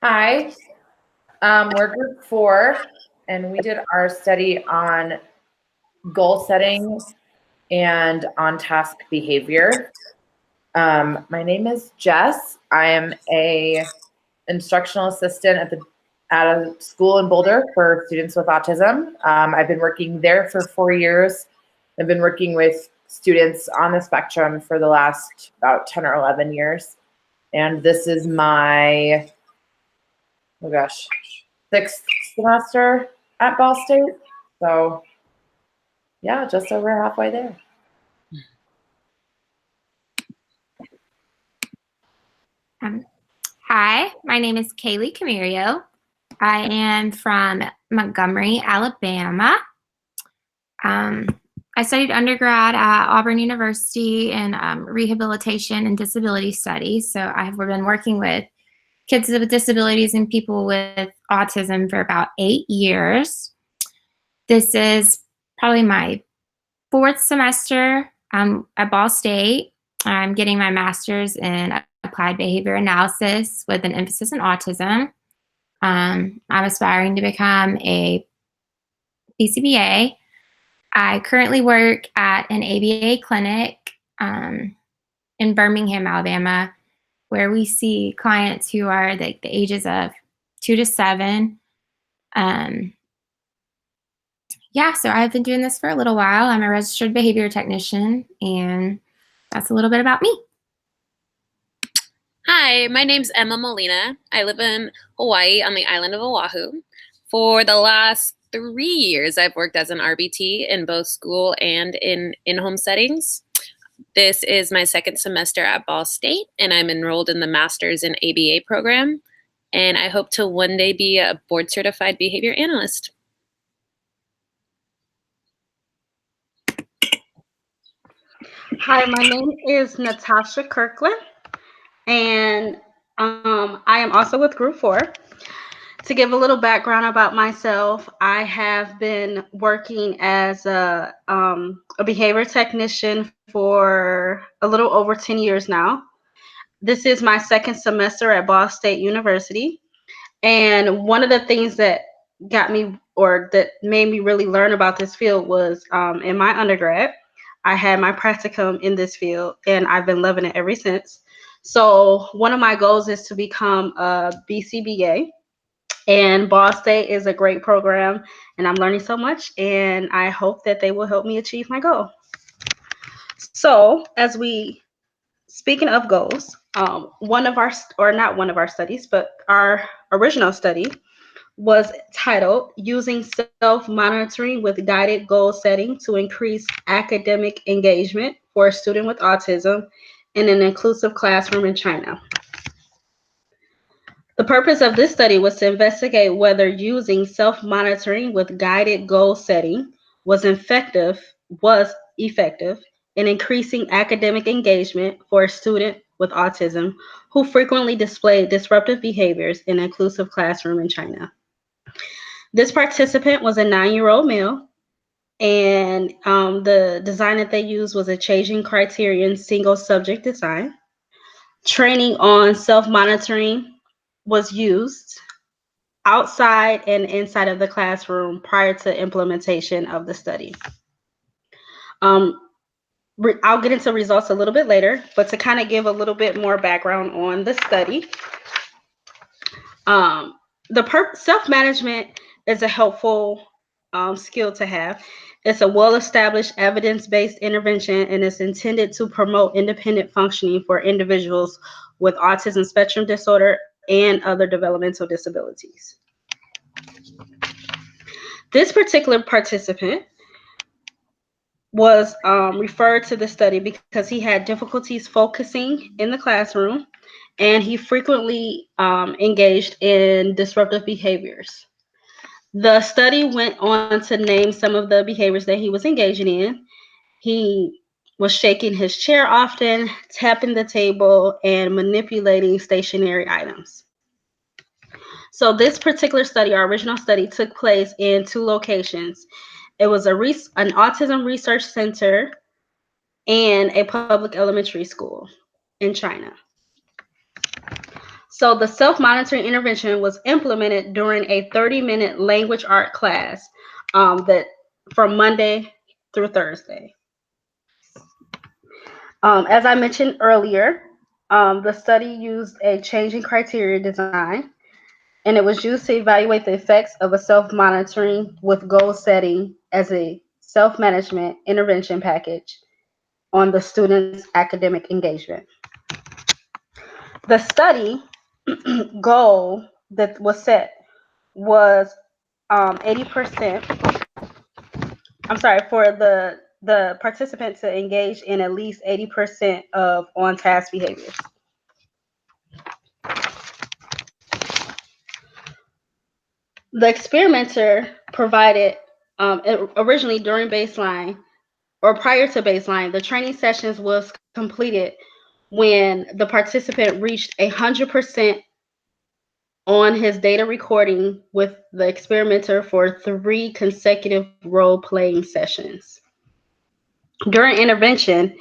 Hi, we're group 4, and we did our study on goal setting and on-task behavior. My name is Jess. I am a instructional assistant at a school in Boulder for students with autism. I've been working there for 4 years. I've been working with students on the spectrum for the last about 10 or 11 years. And this is my, oh gosh, 6th semester at Ball State. So yeah, just over halfway there. Hi, my name is Kaylee Camario. I am from Montgomery, Alabama. I studied undergrad at Auburn University in rehabilitation and disability studies. So I've been working with kids with disabilities and people with autism for about 8 years. This is probably my 4th semester at Ball State. I'm getting my master's in applied behavior analysis with an emphasis on autism. I'm aspiring to become a BCBA. I currently work at an ABA clinic in Birmingham, Alabama, where we see clients who are the ages of 2 to 7. Yeah, so I've been doing this for a little while. I'm a registered behavior technician, and that's a little bit about me. Hi, my name's Emma Molina. I live in Hawaii on the island of Oahu. For the last 3 years, I've worked as an RBT in both school and in-home settings. This is my 2nd semester at Ball State, and I'm enrolled in the Master's in ABA program, and I hope to one day be a board-certified behavior analyst. Hi, my name is Natasha Kirkland, and I am also with Group 4. To give a little background about myself, I have been working as a behavior technician for a little over 10 years now. This is my 2nd semester at Ball State University, and one of the things that got me, or that made me really learn about this field, was in my undergrad. I had my practicum in this field, and I've been loving it ever since. So one of my goals is to become a BCBA, and Ball State is a great program, and I'm learning so much, and I hope that they will help me achieve my goal. So speaking of goals, one of our, or not one of our studies, but our original study was titled Using Self-Monitoring with Guided Goal Setting to Increase Academic Engagement for a Student with Autism in an Inclusive Classroom in China. The purpose of this study was to investigate whether using self-monitoring with guided goal setting was effective in increasing academic engagement for a student with autism who frequently displayed disruptive behaviors in an inclusive classroom in China. This participant was a 9-year-old male, and the design that they used was a changing criterion single subject design. Training on self-monitoring was used outside and inside of the classroom prior to implementation of the study. I'll get into results a little bit later, but to kind of give a little bit more background on the study, self-management is a helpful skill to have. It's a well-established evidence-based intervention, and it's intended to promote independent functioning for individuals with autism spectrum disorder and other developmental disabilities. This particular participant was referred to the study because he had difficulties focusing in the classroom, and he frequently engaged in disruptive behaviors. The study went on to name some of the behaviors that he was engaging in. He was shaking his chair often, tapping the table, and manipulating stationary items. So this particular study, our original study, took place in 2 locations. It was an autism research center and a public elementary school in China. So the self-monitoring intervention was implemented during a 30-minute language art class that from Monday through Thursday. As I mentioned earlier, the study used a changing criteria design, and it was used to evaluate the effects of a self-monitoring with goal setting as a self-management intervention package on the student's academic engagement. The study goal that was set was 80%. I'm sorry, for the participant to engage in at least 80% of on-task behaviors. The experimenter provided originally during baseline or prior to baseline, the training sessions was completed when the participant reached 100% on his data recording with the experimenter for 3 consecutive role-playing sessions. During intervention,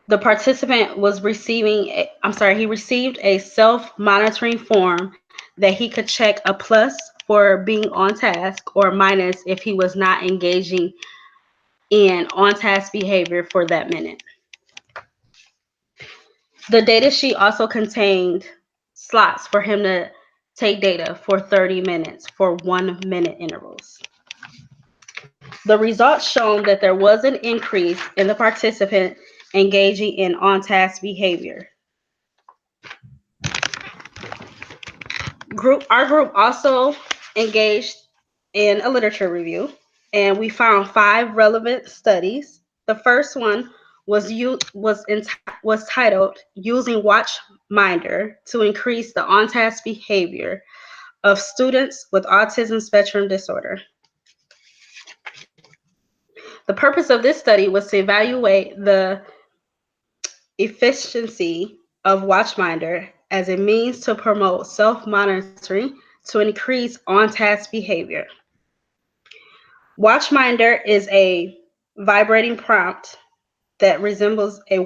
the participant was he received a self-monitoring form that he could check a plus for being on task or minus if he was not engaging in on-task behavior for that minute. The data sheet also contained slots for him to take data for 30 minutes for 1-minute intervals. The results shown that there was an increase in the participant engaging in on-task behavior. Our group also engaged in a literature review, and we found 5 relevant studies. The first one was titled "Using Watchminder to Increase the On-Task Behavior of Students with Autism Spectrum Disorder." The purpose of this study was to evaluate the efficiency of Watchminder as a means to promote self-monitoring to increase on-task behavior. Watchminder is a vibrating prompt that resembles a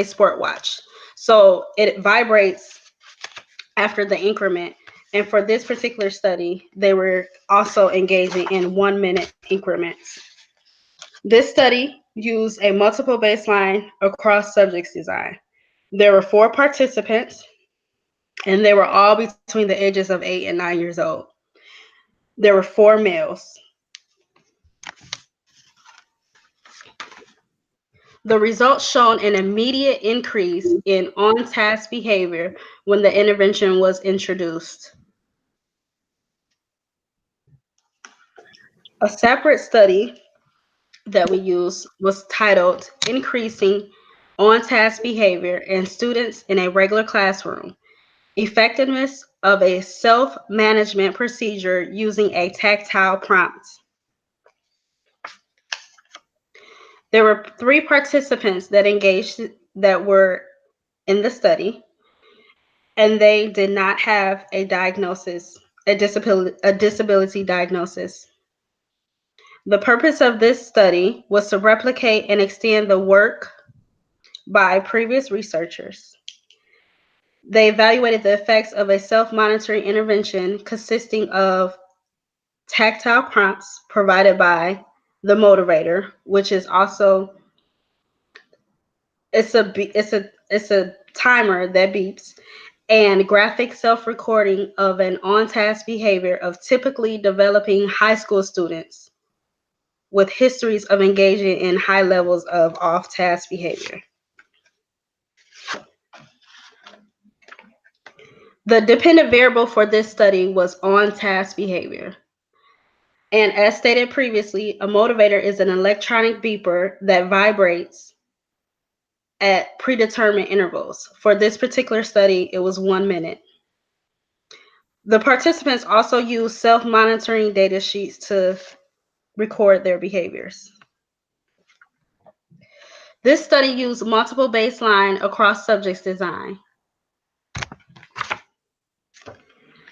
sport watch. So it vibrates after the increment. And for this particular study, they were also engaging in 1-minute increments. This study used a multiple baseline across subjects design. There were 4 participants, and they were all between the ages of 8 and 9 years old. There were 4 males. The results showed an immediate increase in on-task behavior when the intervention was introduced. A separate study that we used was titled "Increasing On-Task Behavior in Students in a Regular Classroom: Effectiveness of a Self-Management Procedure Using a Tactile Prompt." There were 3 participants that engaged that were in the study, and they did not have a diagnosis, a disability diagnosis. The purpose of this study was to replicate and extend the work by previous researchers. They evaluated the effects of a self-monitoring intervention consisting of tactile prompts provided by the motivator, which is also it's a timer that beeps, and graphic self-recording of an on-task behavior of typically developing high school students with histories of engaging in high levels of off-task behavior. The dependent variable for this study was on-task behavior. And as stated previously, a motivator is an electronic beeper that vibrates at predetermined intervals. For this particular study, it was 1 minute. The participants also used self-monitoring data sheets to record their behaviors. This study used multiple baseline across subjects design.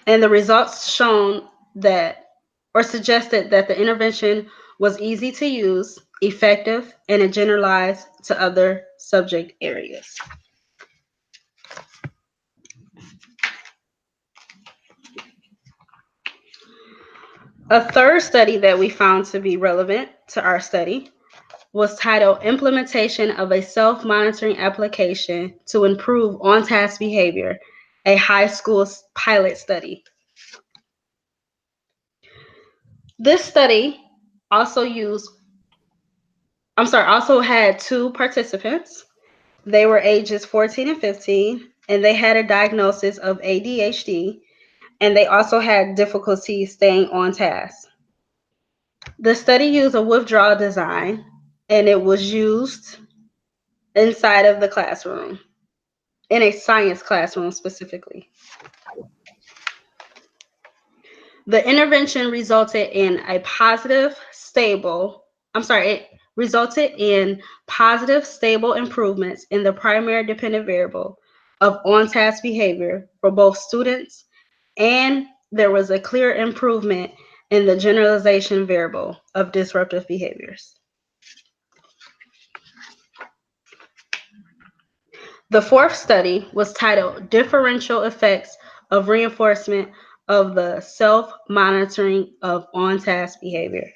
And the results shown that or suggested that the intervention was easy to use, effective, and it generalized to other subject areas. A third study that we found to be relevant to our study was titled Implementation of a Self-Monitoring Application to Improve On-Task Behavior, a high school pilot study. This study also had two participants. They were ages 14 and 15, and they had a diagnosis of ADHD, and they also had difficulty staying on task. The study used a withdrawal design, and it was used inside of the classroom, in a science classroom specifically. The intervention resulted in positive, stable improvements in the primary dependent variable of on-task behavior for both students, and there was a clear improvement in the generalization variable of disruptive behaviors. The fourth study was titled Differential Effects of Reinforcement of the Self-Monitoring of On-Task Behavior.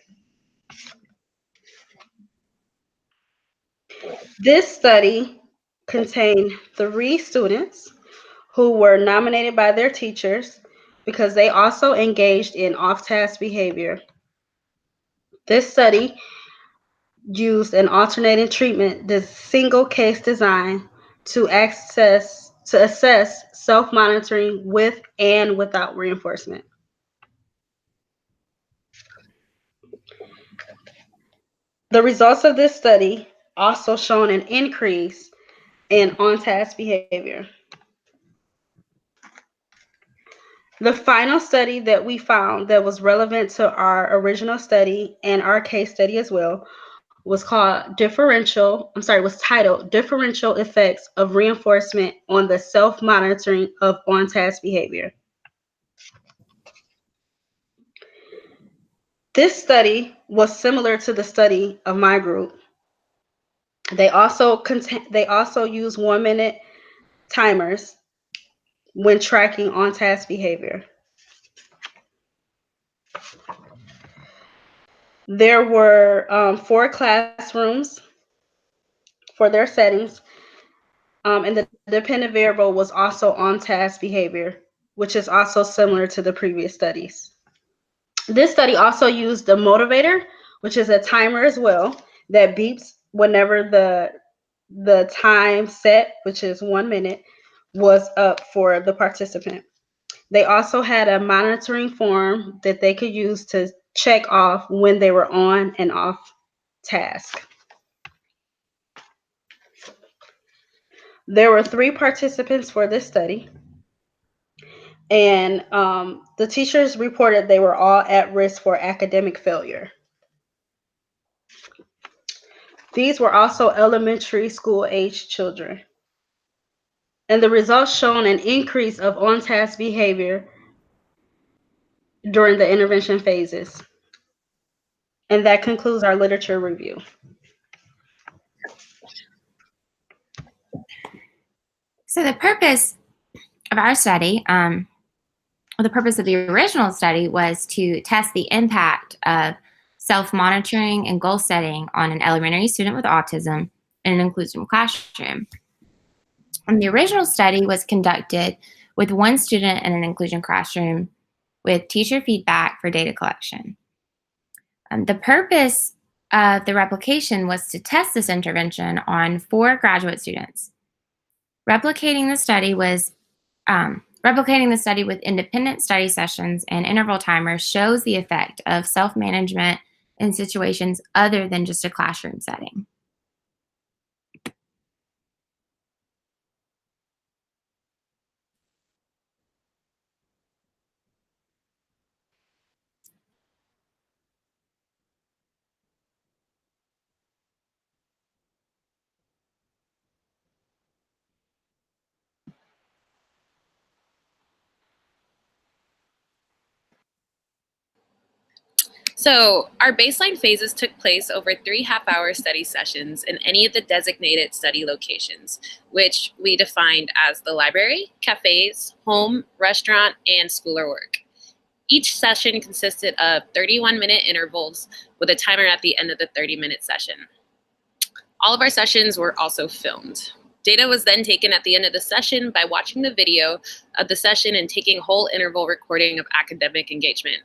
This study contained 3 students who were nominated by their teachers because they also engaged in off-task behavior. This study used an alternating treatment, the single case design, to assess self-monitoring with and without reinforcement. The results of this study also shown an increase in on-task behavior. The final study that we found that was relevant to our original study and our case study as well was titled Differential Effects of Reinforcement on the Self-Monitoring of On-Task Behavior. This study was similar to the study of my group. They also use 1-minute timers when tracking on-task behavior. There were 4 classrooms for their settings, and the dependent variable was also on-task behavior, which is also similar to the previous studies. This study also used the motivator, which is a timer as well, that beeps whenever the time set, which is 1 minute, was up for the participant. They also had a monitoring form that they could use to check off when they were on and off task. There were 3 participants for this study, and the teachers reported they were all at risk for academic failure. These were also elementary school age children. And the results shown an increase of on-task behavior during the intervention phases. And that concludes our literature review. So the purpose of our study, the purpose of the original study was to test the impact of self-monitoring and goal setting on an elementary student with autism in an inclusive classroom. And the original study was conducted with 1 student in an inclusion classroom with teacher feedback for data collection. The purpose of the replication was to test this intervention on 4 graduate students. Replicating the study with independent study sessions and interval timers shows the effect of self-management in situations other than just a classroom setting. So our baseline phases took place over 3 half-hour study sessions in any of the designated study locations, which we defined as the library, cafes, home, restaurant, and school or work. Each session consisted of 31-minute intervals with a timer at the end of the 30-minute session. All of our sessions were also filmed. Data was then taken at the end of the session by watching the video of the session and taking whole interval recording of academic engagement.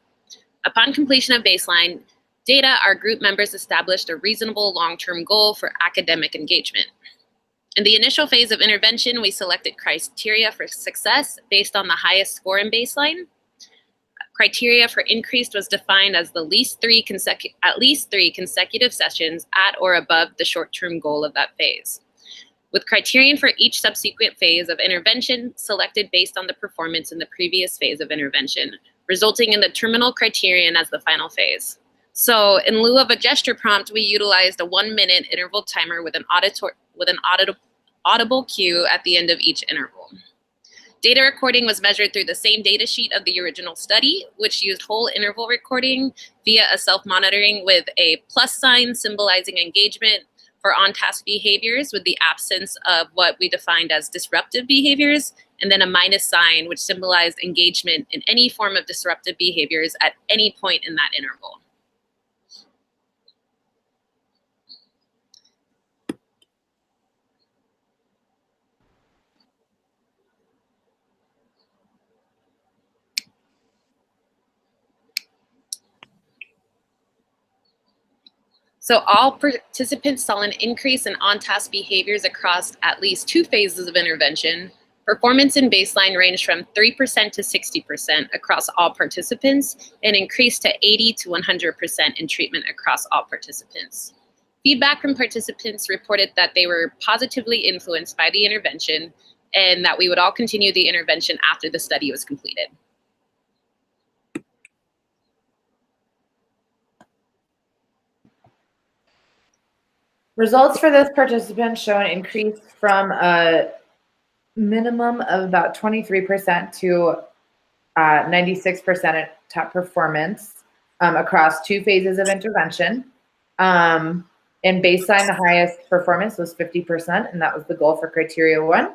Upon completion of baseline data, our group members established a reasonable long-term goal for academic engagement. In the initial phase of intervention, we selected criteria for success based on the highest score in baseline. Criteria for increased was defined as at least three consecutive sessions at or above the short-term goal of that phase, with criterion for each subsequent phase of intervention selected based on the performance in the previous phase of intervention, resulting in the terminal criterion as the final phase. So in lieu of a gesture prompt, we utilized a 1-minute interval timer with an audible cue at the end of each interval. Data recording was measured through the same data sheet of the original study, which used whole interval recording via a self-monitoring with a plus sign symbolizing engagement for on-task behaviors with the absence of what we defined as disruptive behaviors, and then a minus sign which symbolized engagement in any form of disruptive behaviors at any point in that interval. So all participants saw an increase in on-task behaviors across at least 2 phases of intervention. Performance in baseline ranged from 3% to 60% across all participants and increased to 80 to 100% in treatment across all participants. Feedback from participants reported that they were positively influenced by the intervention and that we would all continue the intervention after the study was completed. Results for this participant show an increase from a minimum of about 23% to 96% at top performance across 2 phases of intervention. In baseline, the highest performance was 50%, and that was the goal for criteria 1.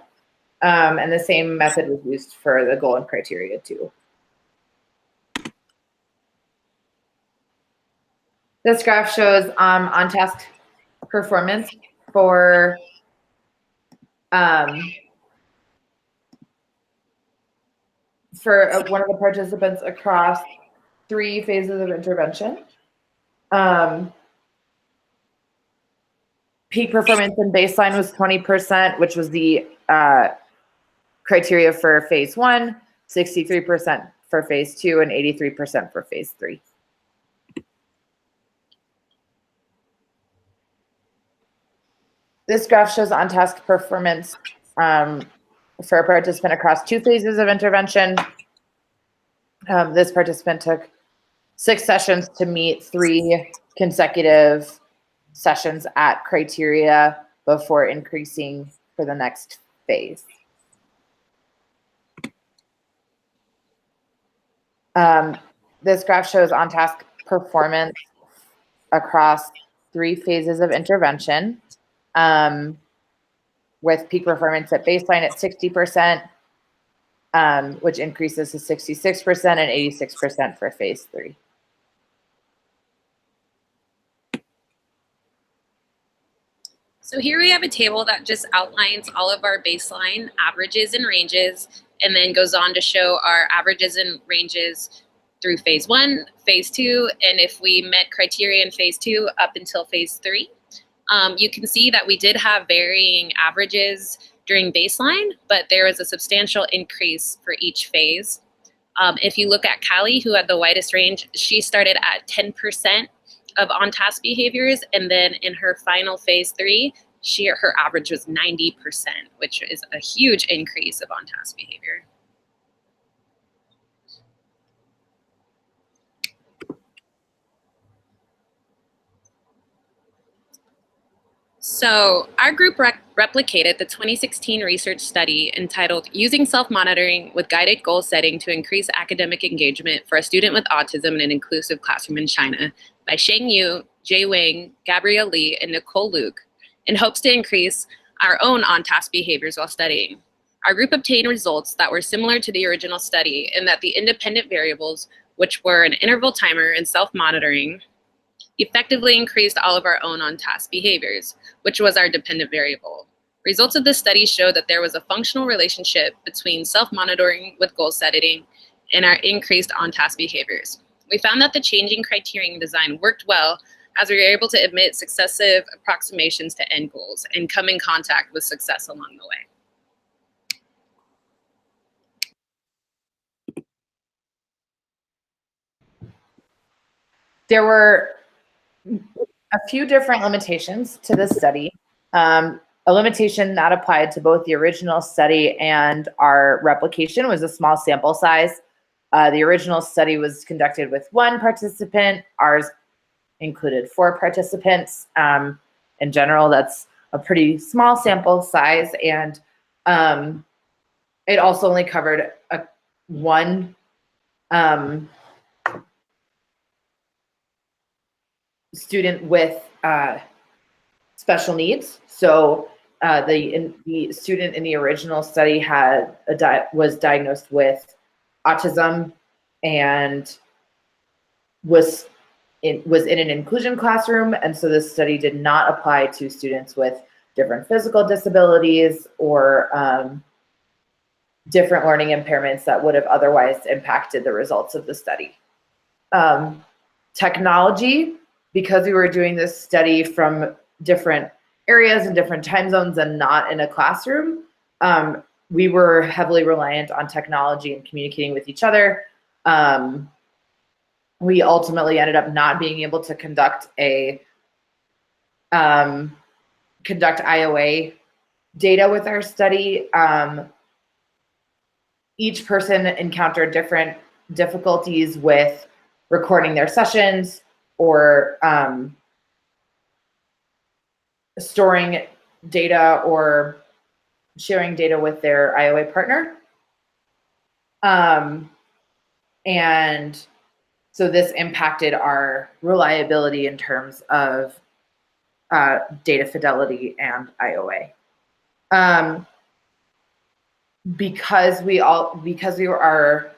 And the same method was used for the goal and criteria 2. This graph shows on-task performance for one of the participants across 3 phases of intervention. Peak performance in baseline was 20%, which was the criteria for phase 1, 63% for phase 2, and 83% for phase 3. This graph shows on-task performance for a participant across 2 phases of intervention. This participant took 6 sessions to meet 3 consecutive sessions at criteria before increasing for the next phase. This graph shows on-task performance across 3 phases of intervention, with peak performance at baseline at 60%, which increases to 66% and 86% for phase 3. So here we have a table that just outlines all of our baseline averages and ranges, and then goes on to show our averages and ranges through phase 1, phase 2, and if we met criteria in phase 2 up until phase 3. You can see that we did have varying averages during baseline, but there was a substantial increase for each phase. If you look at Callie, who had the widest range, she started at 10% of on-task behaviors, and then in her final phase 3, her average was 90%, which is a huge increase of on-task behavior. So our group replicated the 2016 research study entitled Using Self-Monitoring with Guided Goal Setting to Increase Academic Engagement for a Student with Autism in an Inclusive Classroom in China by Sheng Yu, Jay Wang, Gabrielle Lee, and Nicole Luke, in hopes to increase our own on-task behaviors while studying. Our group obtained results that were similar to the original study in that the independent variables, which were an interval timer and self-monitoring, effectively increased all of our own on-task behaviors, which was our dependent variable. Results of this study show that there was a functional relationship between self-monitoring with goal setting and our increased on-task behaviors. We found that the changing criterion design worked well as we were able to admit successive approximations to end goals and come in contact with success along the way. There were a few different limitations to this study. A limitation that applied to both the original study and our replication was a small sample size. The original study was conducted with 1 participant. Ours included 4 participants. In general, that's a pretty small sample size, and it also only covered one student with special needs. So the student in the original study was diagnosed with autism and was in an inclusion classroom, and so this study did not apply to students with different physical disabilities or different learning impairments that would have otherwise impacted the results of the study. Technology, because we were doing this study from different areas and different time zones and not in a classroom, we were heavily reliant on technology and communicating with each other. We ultimately ended up not being able to conduct IOA data with our study. Each person encountered different difficulties with recording their sessions or storing data or sharing data with their IOA partner. And so this impacted our reliability in terms of data fidelity and IOA. Because we are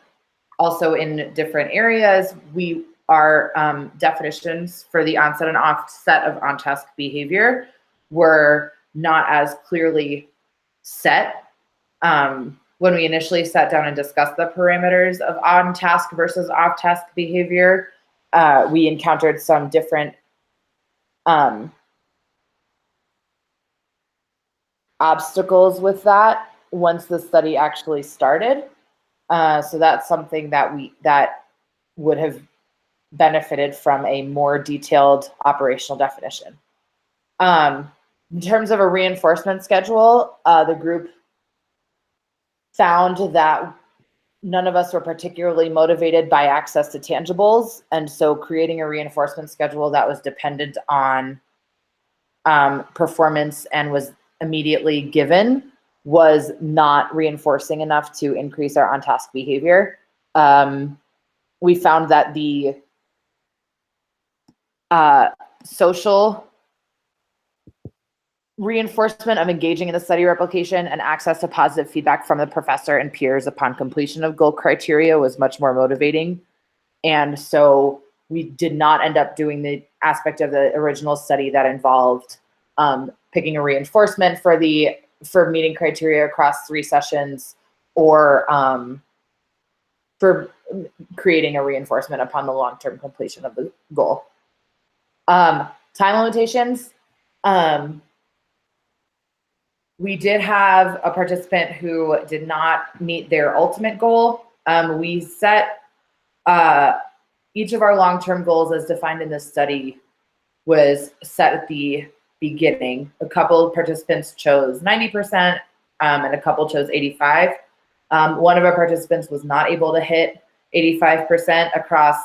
also in different areas, our definitions for the onset and offset of on-task behavior were not as clearly set. When we initially sat down and discussed the parameters of on-task versus off-task behavior, we encountered some different obstacles with that once the study actually started. So that's something that would have benefited from a more detailed operational definition. In terms of a reinforcement schedule, the group found that none of us were particularly motivated by access to tangibles, and so creating a reinforcement schedule that was dependent on performance and was immediately given was not reinforcing enough to increase our on-task behavior. We found that the social reinforcement of engaging in the study replication and access to positive feedback from the professor and peers upon completion of goal criteria was much more motivating. And so we did not end up doing the aspect of the original study that involved picking a reinforcement for meeting criteria across 3 sessions, or for creating a reinforcement upon the long-term completion of the goal. Time limitations. We did have a participant who did not meet their ultimate goal. We set each of our long-term goals as defined in this study was set at the beginning. A couple of participants chose 90% and a couple chose 85%. One of our participants was not able to hit 85% across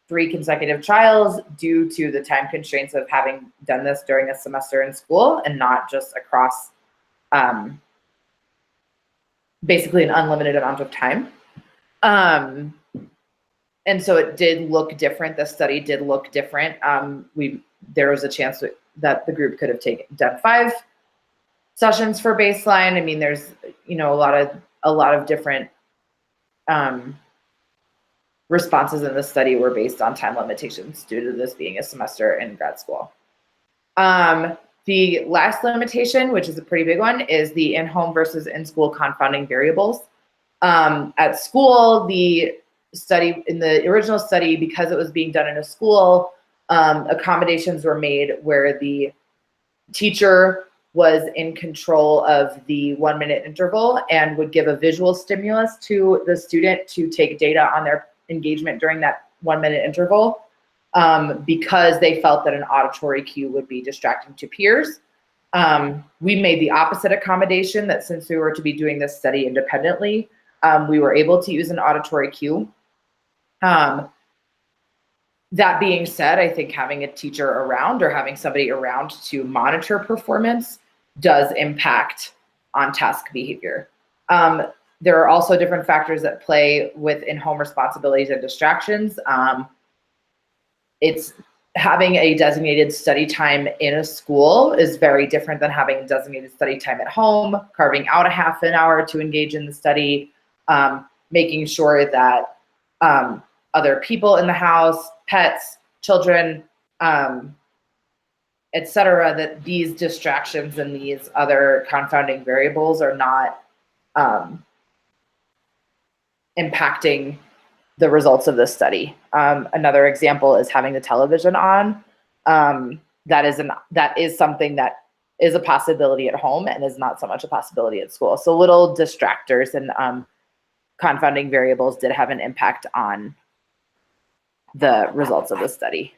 3 consecutive trials due to the time constraints of having done this during a semester in school and not just across basically an unlimited amount of time. And so it did look different. The study did look different. There was a chance that the group could have done 5 sessions for baseline. I mean, there's, you know, a lot of different responses in the study were based on time limitations due to this being a semester in grad school. The last limitation, which is a pretty big one, is the in-home versus in-school confounding variables. At school, the study, in the original study, because it was being done in a school, accommodations were made where the teacher was in control of the 1-minute interval and would give a visual stimulus to the student to take data on their engagement during that 1-minute interval, because they felt that an auditory cue would be distracting to peers. We made the opposite accommodation, that since we were to be doing this study independently, we were able to use an auditory cue. That being said, I think having a teacher around or having somebody around to monitor performance does impact on task behavior. There are also different factors that play with in-home responsibilities and distractions. It's having a designated study time in a school is very different than having a designated study time at home, carving out a half an hour to engage in the study, making sure that other people in the house, pets, children, et cetera, that these distractions and these other confounding variables are not impacting the results of this study. Another example is having the television on. That is something that is a possibility at home and is not so much a possibility at school. So little distractors and confounding variables did have an impact on the results of the study.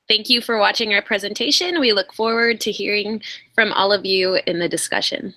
Thank you for watching our presentation. We look forward to hearing from all of you in the discussion.